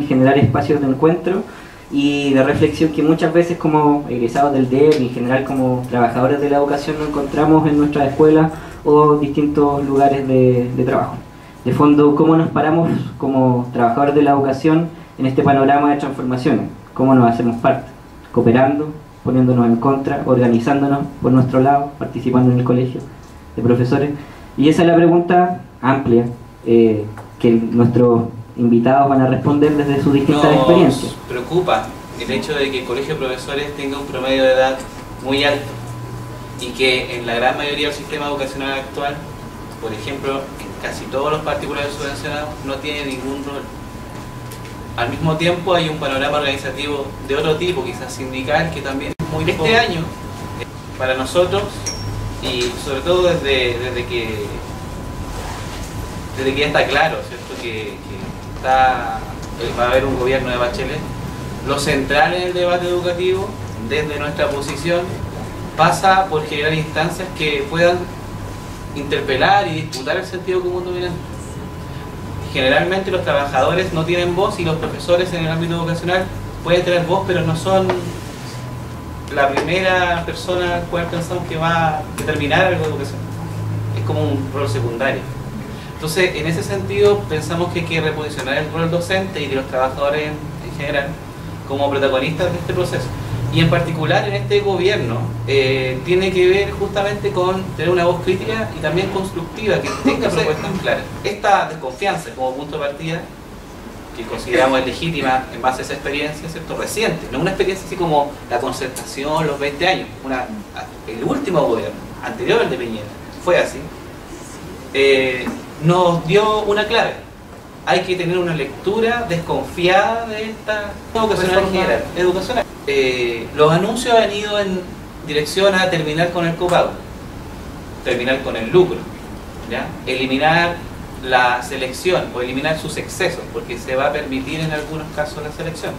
generar espacios de encuentro y de reflexión que muchas veces como egresados del DER y en general como trabajadores de la educación no encontramos en nuestras escuelas o distintos lugares de trabajo. De fondo, ¿cómo nos paramos como trabajadores de la educación en este panorama de transformaciones? ¿Cómo nos hacemos parte? Cooperando, poniéndonos en contra, organizándonos por nuestro lado, participando en el colegio de profesores. Y esa es la pregunta amplia que nuestros invitados van a responder desde sus distintas experiencias. Nos preocupa el hecho de que el colegio de profesores tenga un promedio de edad muy alto y que en la gran mayoría del sistema educacional actual, por ejemplo, en casi todos los particulares subvencionados, no tiene ningún rol. Al mismo tiempo hay un panorama organizativo de otro tipo, quizás sindical, que también es muy este año, para nosotros, y sobre todo desde que ya está claro, ¿cierto? Que va a haber un gobierno de Bachelet, lo central en el debate educativo, desde nuestra posición, pasa por generar instancias que puedan interpelar y disputar el sentido común dominante. Generalmente los trabajadores no tienen voz y los profesores en el ámbito educacional pueden tener voz, pero no son la primera persona a la cual pensamos que va a determinar algo de educación. Es como un rol secundario. Entonces, en ese sentido, pensamos que hay que reposicionar el rol docente y de los trabajadores en general como protagonistas de este proceso. Y en particular en este gobierno tiene que ver justamente con tener una voz crítica y también constructiva, que tenga propuestas claras. Esta desconfianza como punto de partida, que consideramos legítima en base a esa experiencia, ¿cierto? Reciente, no una experiencia así como la concertación, los 20 años, el último gobierno, anterior al de Piñera, fue así, nos dio una clave. Hay que tener una lectura desconfiada de esta educacional en general. Educacional. Los anuncios han ido en dirección a terminar con el copago, terminar con el lucro, ¿ya? Eliminar la selección o eliminar sus excesos, porque se va a permitir en algunos casos la selección.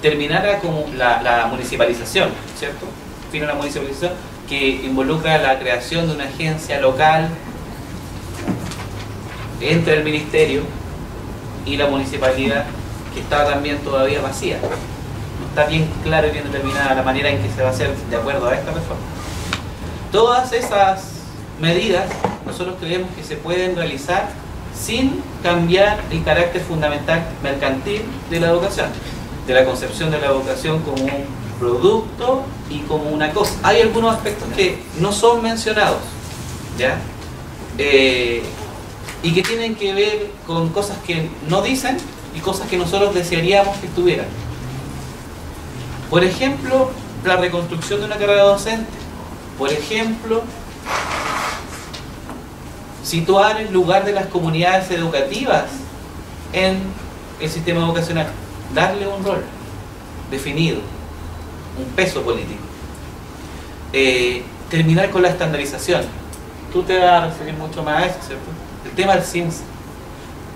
Terminar la municipalización, ¿cierto? Fin a la municipalización que involucra la creación de una agencia local entre el ministerio y la municipalidad, que está también todavía vacía. No está bien claro y bien determinada la manera en que se va a hacer de acuerdo a esta reforma. Todas esas medidas nosotros creemos que se pueden realizar sin cambiar el carácter fundamental mercantil de la educación, de la concepción de la educación como un producto y como una cosa. Hay algunos aspectos que no son mencionados, ¿ya? Y que tienen que ver con cosas que no dicen y cosas que nosotros desearíamos que estuvieran. Por ejemplo, la reconstrucción de una carrera docente. Por ejemplo, situar el lugar de las comunidades educativas en el sistema educacional. Darle un rol definido, un peso político. Terminar con la estandarización. Tú te vas a referir mucho más a eso, ¿cierto? El tema del CIMSS.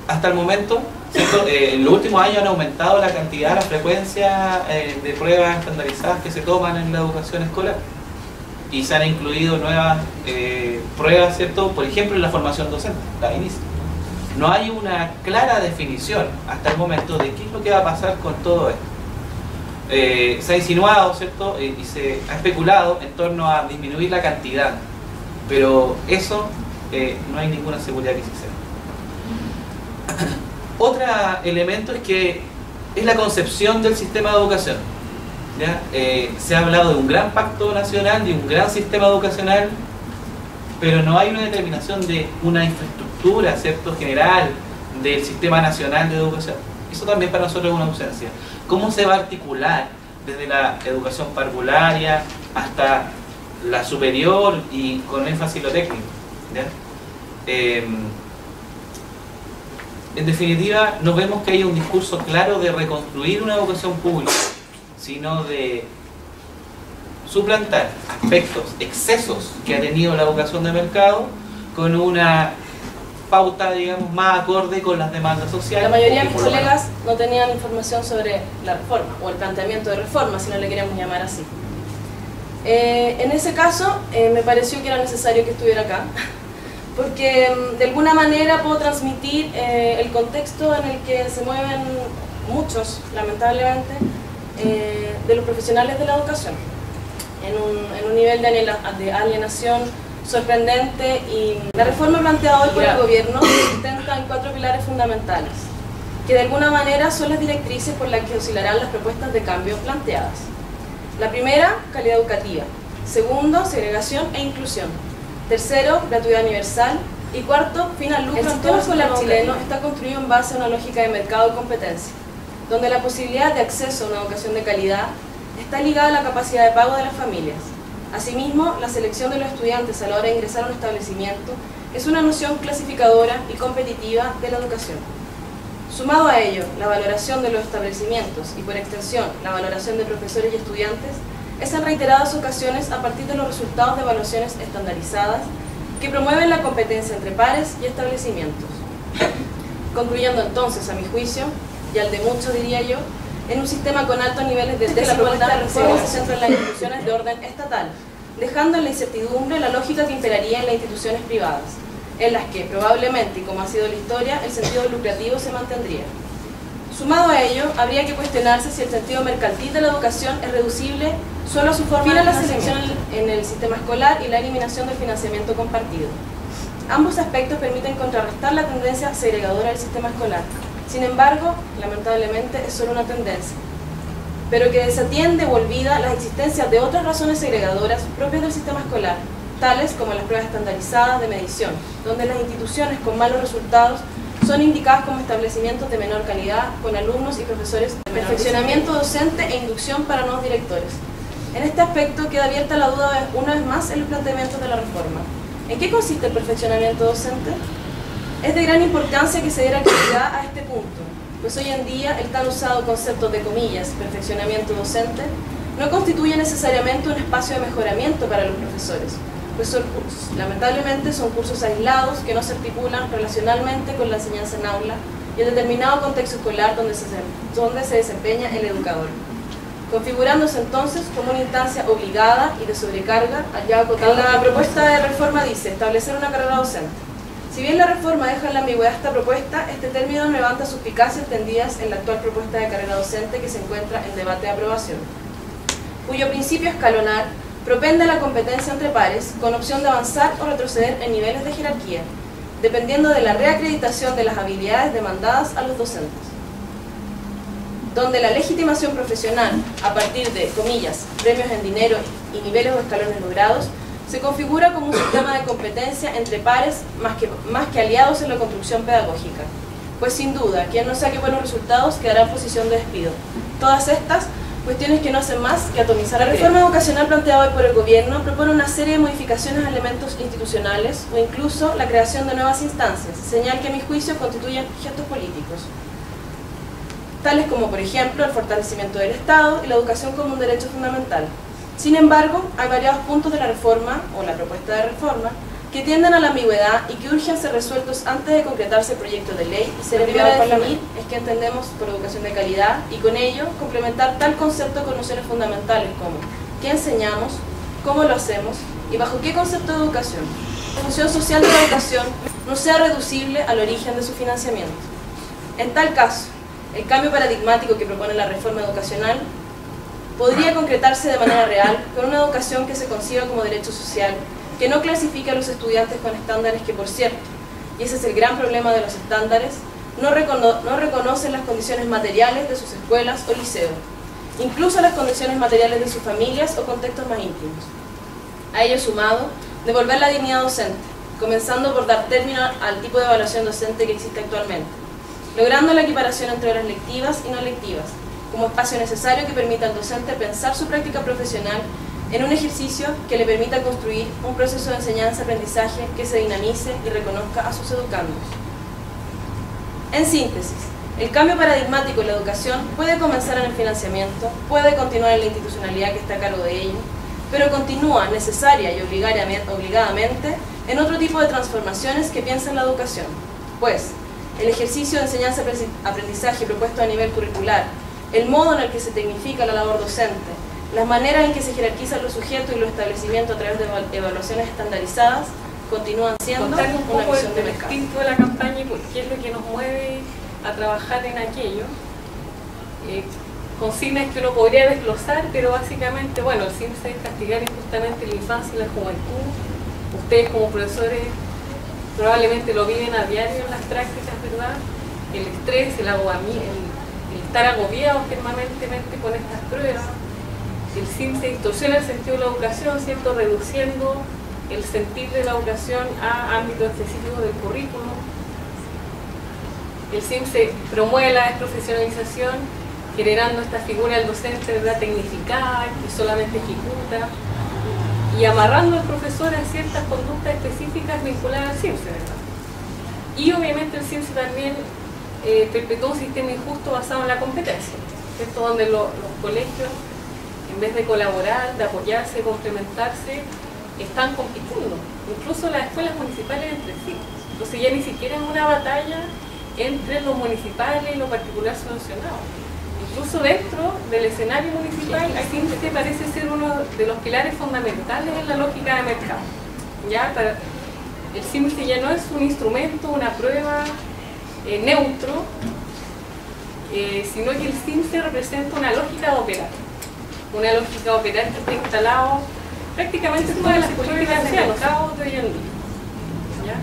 Hasta el momento, ¿cierto? En los últimos años han aumentado la cantidad, la frecuencia de pruebas estandarizadas que se toman en la educación escolar. Y se han incluido nuevas pruebas, ¿cierto? Por ejemplo, en la formación docente, la INIS. No hay una clara definición hasta el momento de qué es lo que va a pasar con todo esto. Se ha insinuado, ¿cierto? Y se ha especulado en torno a disminuir la cantidad, pero eso no hay ninguna seguridad que se sea. Otro elemento es que es la concepción del sistema de educación. ¿Ya? Se ha hablado de un gran pacto nacional, de un gran sistema educacional, pero no hay una determinación de una infraestructura, ¿cierto?, general del sistema nacional de educación. Eso también para nosotros es una ausencia. ¿Cómo se va a articular desde la educación parvularia hasta la superior y con énfasis en lo técnico? ¿Ya? En definitiva, no vemos que haya un discurso claro de reconstruir una educación pública, sino de suplantar aspectos, excesos que ha tenido la educación de mercado con una pauta, digamos, más acorde con las demandas sociales. La mayoría de mis colegas no tenían información sobre la reforma o el planteamiento de reforma, si no le queremos llamar así. En ese caso, me pareció que era necesario que estuviera acá, porque de alguna manera puedo transmitir el contexto en el que se mueven muchos, lamentablemente, de los profesionales de la educación, en un nivel de alienación sorprendente. Y la reforma planteada hoy por el gobierno se sustenta en 4 pilares fundamentales, que de alguna manera son las directrices por las que oscilarán las propuestas de cambio planteadas. La primera, calidad educativa. Segundo, segregación e inclusión. Tercero, gratuidad universal. Y cuarto, fin al lucro. El sistema escolar chileno está construido en base a una lógica de mercado y competencia, donde la posibilidad de acceso a una educación de calidad está ligada a la capacidad de pago de las familias. Asimismo, la selección de los estudiantes a la hora de ingresar a un establecimiento es una noción clasificadora y competitiva de la educación. Sumado a ello, la valoración de los establecimientos y, por extensión, la valoración de profesores y estudiantes es en reiteradas ocasiones a partir de los resultados de evaluaciones estandarizadas que promueven la competencia entre pares y establecimientos. Concluyendo entonces, a mi juicio, y al de muchos diría yo, en un sistema con altos niveles de desigualdad, la reforma se centra en las instituciones de orden estatal, dejando en la incertidumbre la lógica que imperaría en las instituciones privadas, en las que probablemente, y como ha sido la historia, el sentido lucrativo se mantendría. Sumado a ello, habría que cuestionarse si el sentido mercantil de la educación es reducible solo a su forma de la selección en el sistema escolar y la eliminación del financiamiento compartido. Ambos aspectos permiten contrarrestar la tendencia segregadora del sistema escolar. Sin embargo, lamentablemente es solo una tendencia, pero que desatiende o olvida las existencias de otras razones segregadoras propias del sistema escolar, tales como las pruebas estandarizadas de medición, donde las instituciones con malos resultados son indicadas como establecimientos de menor calidad, con alumnos y profesores de perfeccionamiento docente e inducción para nuevos directores. En este aspecto queda abierta la duda una vez más en los planteamientos de la reforma. ¿En qué consiste el perfeccionamiento docente? Es de gran importancia que se diera claridad a este punto, pues hoy en día el tan usado concepto de comillas, perfeccionamiento docente, no constituye necesariamente un espacio de mejoramiento para los profesores, pues lamentablemente son cursos aislados que no se articulan relacionalmente con la enseñanza en aula y el determinado contexto escolar donde se desempeña el educador, configurándose entonces como una instancia obligada y de sobrecarga. Allá acotada, la propuesta de reforma dice establecer una carrera docente. Si bien la reforma deja en la ambigüedad esta propuesta, este término levanta suspicacias tendidas en la actual propuesta de carrera docente que se encuentra en debate de aprobación, cuyo principio escalonar propende la competencia entre pares con opción de avanzar o retroceder en niveles de jerarquía, dependiendo de la reacreditación de las habilidades demandadas a los docentes, donde la legitimación profesional, a partir de, comillas, premios en dinero y niveles o escalones logrados, se configura como un sistema de competencia entre pares más que aliados en la construcción pedagógica, pues sin duda, quien no saque buenos resultados quedará en posición de despido. Todas estas cuestiones que no hacen más que atomizar. La reforma educacional planteada hoy por el gobierno propone una serie de modificaciones a elementos institucionales o incluso la creación de nuevas instancias, señal que a mi juicio constituyen gestos políticos, tales como por ejemplo el fortalecimiento del Estado y la educación como un derecho fundamental. Sin embargo, hay variados puntos de la reforma o la propuesta de reforma que tienden a la ambigüedad y que urgen ser resueltos antes de concretarse el proyecto de ley y ser enviado al Parlamento. Es que entendemos por educación de calidad y con ello complementar tal concepto con nociones fundamentales como qué enseñamos, cómo lo hacemos y bajo qué concepto de educación. La función social de la educación no sea reducible al origen de su financiamiento. En tal caso, el cambio paradigmático que propone la reforma educacional podría concretarse de manera real con una educación que se conciba como derecho social, que no clasifique a los estudiantes con estándares que, por cierto, y ese es el gran problema de los estándares, no reconocen las condiciones materiales de sus escuelas o liceos, incluso las condiciones materiales de sus familias o contextos más íntimos. A ello sumado, devolver la dignidad docente, comenzando por dar término al tipo de evaluación docente que existe actualmente, logrando la equiparación entre horas lectivas y no lectivas, como espacio necesario que permita al docente pensar su práctica profesional en un ejercicio que le permita construir un proceso de enseñanza-aprendizaje que se dinamice y reconozca a sus educandos. En síntesis, el cambio paradigmático en la educación puede comenzar en el financiamiento, puede continuar en la institucionalidad que está a cargo de ello, pero continúa necesaria y obligadamente en otro tipo de transformaciones que piensa en la educación, pues el ejercicio de enseñanza-aprendizaje propuesto a nivel curricular, el modo en el que se tecnifica la labor docente, las maneras en que se jerarquizan los sujetos y los establecimientos a través de evaluaciones estandarizadas, continúan siendo contarle un una poco visión de del mercado. espíritu de la campaña y qué es lo que nos mueve a trabajar en aquello. Consignas que uno podría desglosar, pero básicamente, bueno, el CIMSE es castigar injustamente la infancia y la juventud. Ustedes como profesores probablemente lo viven a diario en las prácticas, ¿verdad? El estrés, el estar agobiados permanentemente con estas pruebas. El CIMSE distorsiona el sentido de la educación, ¿cierto? Reduciendo el sentir de la educación a ámbitos específicos del currículum. El CIMSE promueve la desprofesionalización, generando esta figura del docente, ¿verdad?, tecnificada, que solamente ejecuta, y amarrando al profesor a ciertas conductas específicas vinculadas al CIMSE, ¿verdad? Y obviamente el CIMSE también perpetúa un sistema injusto basado en la competencia, ¿cierto?, donde los colegios, en vez de colaborar, de apoyarse, complementarse, están compitiendo, incluso las escuelas municipales entre sí. Entonces ya ni siquiera es una batalla entre lo municipal y lo particular subvencionado. Incluso dentro del escenario municipal, el CIMSE parece ser uno de los pilares fundamentales en la lógica de mercado. ¿Ya? El CIMSE ya no es un instrumento, una prueba neutro, sino que el CIMSE representa una lógica de operar. Una lógica de operar que está instalado prácticamente en todas las políticas de mercado de hoy en día. ¿Ya?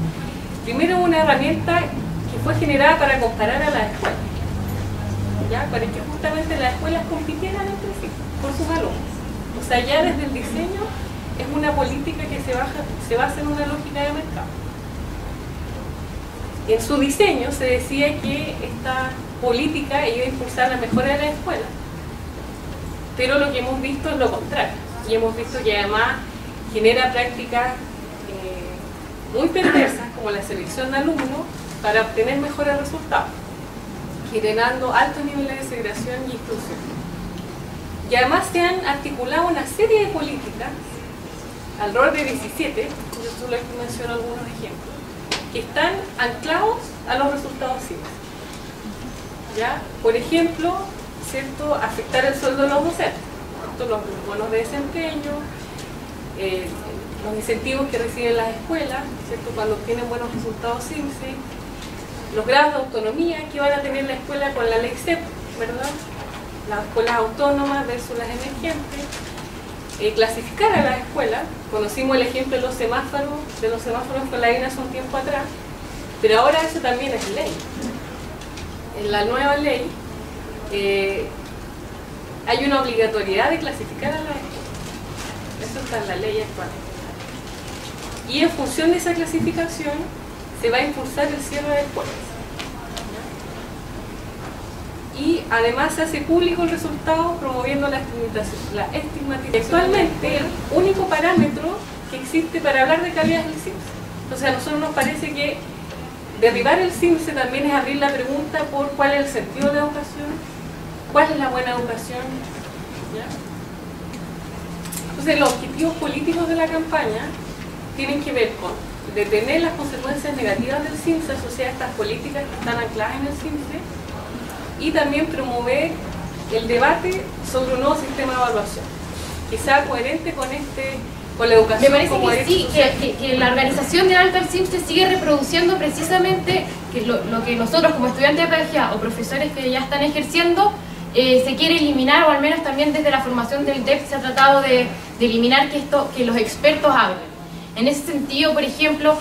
Primero, una herramienta que fue generada para comparar a las escuelas, ¿ya? Para que justamente las escuelas compitieran entre sí, por sus alumnos. O sea, ya desde el diseño es una política que se basa en una lógica de mercado. En su diseño se decía que esta política iba a impulsar la mejora de las escuelas, pero lo que hemos visto es lo contrario. Y hemos visto que además genera prácticas muy perversas, como la selección de alumnos, para obtener mejores resultados, generando altos niveles de segregación y exclusión. Y además se han articulado una serie de políticas, alrededor de 17, yo solo aquí menciono algunos ejemplos, que están anclados a los resultados CIMSE. ¿Ya? Por ejemplo, ¿cierto?, afectar el sueldo de los docentes, los bonos de desempeño, los incentivos que reciben las escuelas, ¿cierto?, cuando obtienen buenos resultados CIMSE, los grados de autonomía que van a tener la escuela con la ley CEP, ¿verdad?, las escuelas autónomas versus las emergentes, clasificar a las escuelas. Conocimos el ejemplo de los semáforos con la INA hace un tiempo atrás, pero ahora eso también es ley. En la nueva ley hay una obligatoriedad de clasificar a las escuelas. Eso está en la ley actual. Y en función de esa clasificación se va a impulsar el cierre de escuelas. Y además se hace público el resultado, promoviendo la estigmatización. Actualmente el único parámetro que existe para hablar de calidad es el CIMSE. Entonces a nosotros nos parece que derribar el CIMSE también es abrir la pregunta por cuál es el sentido de la educación, cuál es la buena educación. ¿Ya? Entonces los objetivos políticos de la campaña tienen que ver con detener las consecuencias negativas del CIMSE asociadas a estas políticas que están ancladas en el CIMSE, y también promover el debate sobre un nuevo sistema de evaluación, que sea coherente con la educación. Me parece como que sí, que la organización de alta del CIMSE sigue reproduciendo precisamente que lo que nosotros como estudiantes de pedagogía o profesores que ya están ejerciendo se quiere eliminar, o al menos también desde la formación del DEP se ha tratado de eliminar que los expertos hablen. En ese sentido, por ejemplo,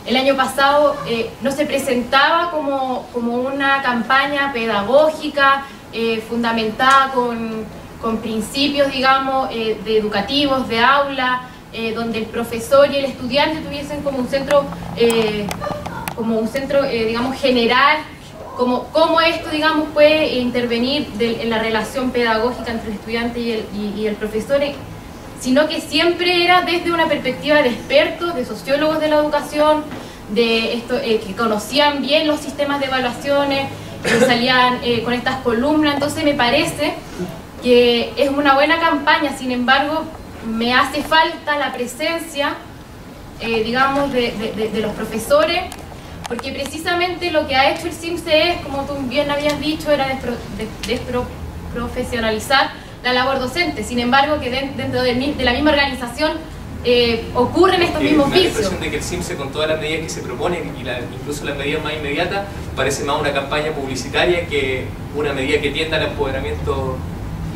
el año pasado no se presentaba como una campaña pedagógica fundamentada con principios, digamos, de educativos, de aula, donde el profesor y el estudiante tuviesen como un centro, digamos, general, cómo esto, digamos, puede intervenir en la relación pedagógica entre el estudiante y el profesor, sino que siempre era desde una perspectiva de expertos, de sociólogos de la educación, que conocían bien los sistemas de evaluaciones, que salían con estas columnas. Entonces me parece que es una buena campaña, sin embargo me hace falta la presencia, digamos, de los profesores, porque precisamente lo que ha hecho el CIMSE es, como tú bien habías dicho, era desprofesionalizar la labor docente. Sin embargo, que dentro de la misma organización ocurren estos mismos Me da la vicios. impresión de que el CIMSE, con todas las medidas que se proponen y incluso las medidas más inmediatas, parece más una campaña publicitaria que una medida que tienda al empoderamiento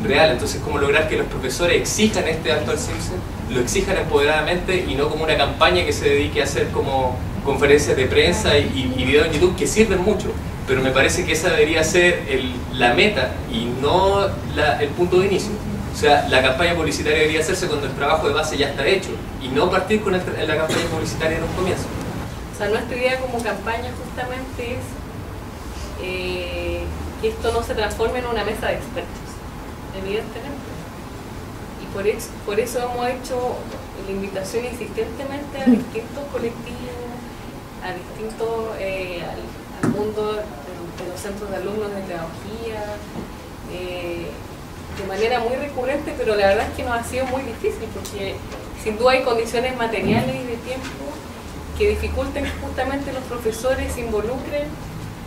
real. Entonces, ¿cómo lograr que los profesores exijan este acto al CIMSE, lo exijan empoderadamente y no como una campaña que se dedique a hacer como conferencias de prensa y videos en YouTube, que sirven mucho? Pero me parece que esa debería ser la meta y no el punto de inicio. O sea, la campaña publicitaria debería hacerse cuando el trabajo de base ya está hecho y no partir con la campaña publicitaria en un comienzo. O sea, nuestra idea como campaña justamente es que esto no se transforme en una mesa de expertos, evidentemente. Y por eso hemos hecho la invitación insistentemente a distintos colectivos, a distintos, al mundo de los centros de alumnos de pedagogía, de manera muy recurrente, pero la verdad es que nos ha sido muy difícil porque sin duda hay condiciones materiales y de tiempo que dificulten que justamente los profesores se involucren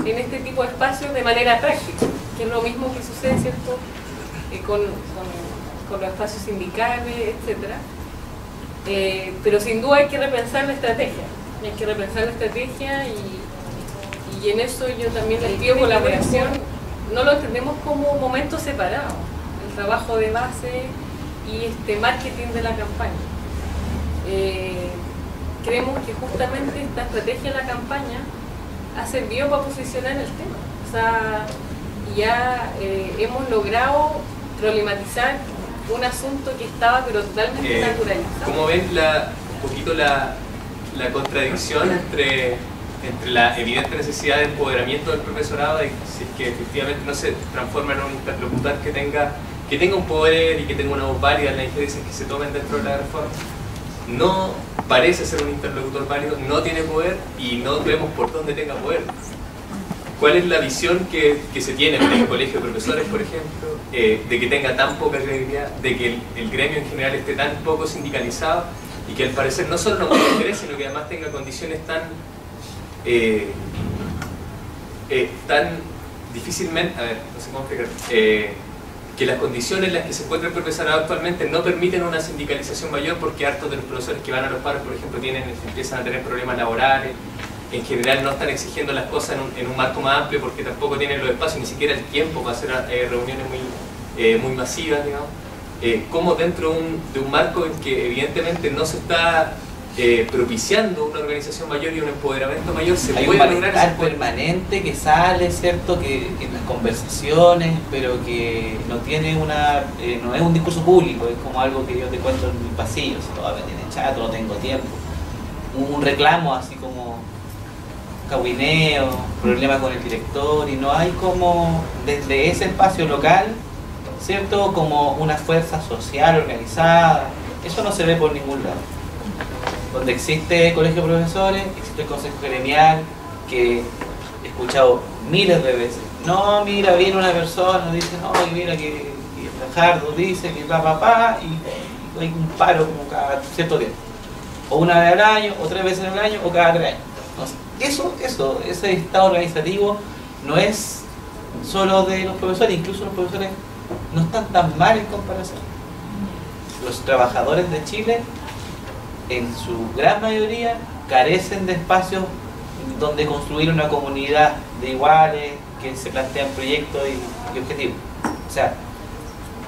en este tipo de espacios de manera práctica, que es lo mismo que sucede, ¿cierto?, con los espacios sindicales, etc. Pero sin duda hay que repensar la estrategia, y en eso yo también les pido colaboración. No lo entendemos como momentos separados, el trabajo de base y este marketing de la campaña. Creemos que justamente esta estrategia de la campaña ha servido para posicionar el tema. O sea, ya hemos logrado problematizar un asunto que estaba pero totalmente naturalizado. ¿Cómo ven un poquito la contradicción entre la evidente necesidad de empoderamiento del profesorado y si es que efectivamente no se transforma en un interlocutor que tenga un poder y que tenga una voz válida en las injerencias que se tomen dentro de la reforma? No parece ser un interlocutor válido, no tiene poder y no vemos por dónde tenga poder. ¿Cuál es la visión que se tiene en el colegio de profesores, por ejemplo, de que tenga tan poca credibilidad, de que el gremio en general esté tan poco sindicalizado y que al parecer no solo no tenga interés, sino que además tenga condiciones tan difícilmente, a ver, no sé cómo explicar, que las condiciones en las que se encuentra el profesorado actualmente no permiten una sindicalización mayor porque hartos de los profesores que van a los paros, por ejemplo, empiezan a tener problemas laborales, en general no están exigiendo las cosas en un marco más amplio porque tampoco tienen los espacios, ni siquiera el tiempo para hacer reuniones muy masivas, digamos. Como dentro de un marco en que evidentemente no se está propiciando una organización mayor y un empoderamiento mayor, se hay puede un lograr malestar ese permanente que sale, ¿cierto?, que en las conversaciones, pero que no tiene no es un discurso público, es como algo que yo te cuento en mi pasillo, si todavía me tiene chato, no tengo tiempo. Un reclamo así como cahuineo, problema con el director, y no hay como desde ese espacio local, ¿cierto?, como una fuerza social organizada. Eso no se ve por ningún lado. Donde existe colegio de profesores, existe el consejo gremial, que he escuchado miles de veces. No, mira, viene una persona, dice, no, mira que Fajardo dice que y hay un paro como cada cierto tiempo. O una vez al año, o 3 veces al año, o cada 3 años. Ese estado organizativo no es solo de los profesores, incluso los profesores no están tan mal en comparación. Los trabajadores de Chile, en su gran mayoría, carecen de espacios donde construir una comunidad de iguales que se plantean proyectos y objetivos. O sea,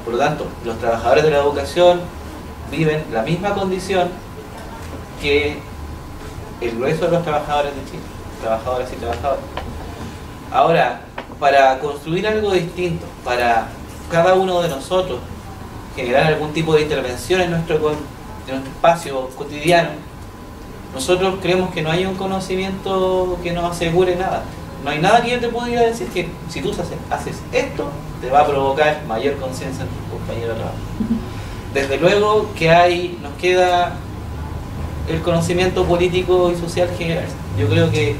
por lo tanto, los trabajadores de la educación viven la misma condición que el grueso de los trabajadores de Chile, trabajadoras y trabajadores. Ahora, para construir algo distinto, para cada uno de nosotros generar algún tipo de intervención en nuestro espacio cotidiano, nosotros creemos que no hay un conocimiento que nos asegure nada. No hay nada que yo te pudiera decir que si tú haces esto, te va a provocar mayor conciencia en tu compañero de trabajo. Desde luego que nos queda el conocimiento político y social general. Yo creo que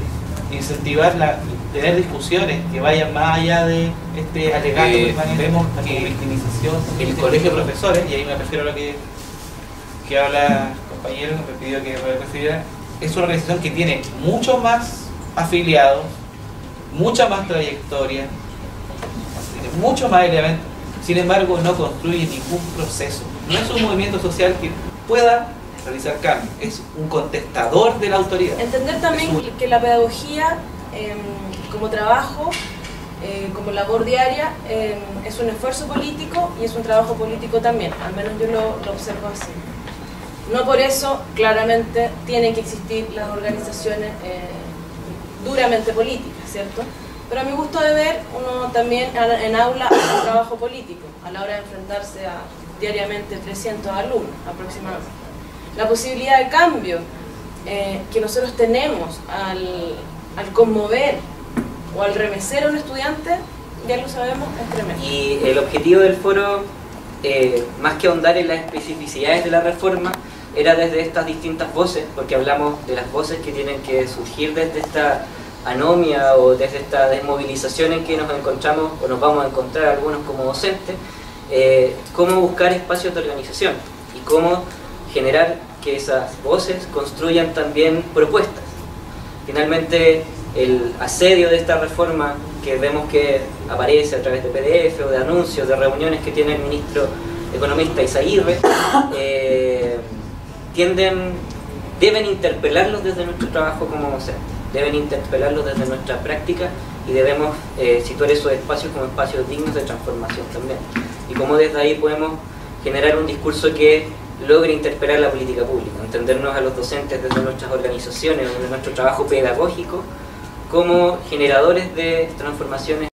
incentivar tener discusiones que vayan más allá de este alegato permanente, vemos que victimización, el colegio de profesores, y ahí me refiero a lo que habla el compañero, me pidió que me refiriera, es una organización que tiene mucho más afiliados, mucha más trayectoria, tiene mucho más elementos, sin embargo no construye ningún proceso. No es un movimiento social que pueda realizar cambios, es un contestador de la autoridad. Entender también que la pedagogía como trabajo, como labor diaria, es un esfuerzo político y es un trabajo político también, al menos yo lo observo así. No por eso, claramente, tienen que existir las organizaciones duramente políticas, ¿cierto? Pero a mi gusto de ver, uno también en aula hace un trabajo político, a la hora de enfrentarse a diariamente 300 alumnos aproximadamente. La posibilidad de cambio que nosotros tenemos al conmover o al remecer a un estudiante, ya lo sabemos, es tremendo. Y el objetivo del foro, más que ahondar en las especificidades de la reforma, era desde estas distintas voces, porque hablamos de las voces que tienen que surgir desde esta anomia o desde esta desmovilización en que nos encontramos o nos vamos a encontrar algunos como docentes, cómo buscar espacios de organización y cómo generar que esas voces construyan también propuestas. Finalmente, el asedio de esta reforma que vemos que aparece a través de PDF o de anuncios, de reuniones que tiene el ministro economista Izaguirre, deben interpelarlos desde nuestro trabajo como docentes, deben interpelarlos desde nuestra práctica y debemos situar esos espacios como espacios dignos de transformación también. Y cómo desde ahí podemos generar un discurso que logre interpelar la política pública, entendernos a los docentes desde nuestras organizaciones, desde nuestro trabajo pedagógico, como generadores de transformaciones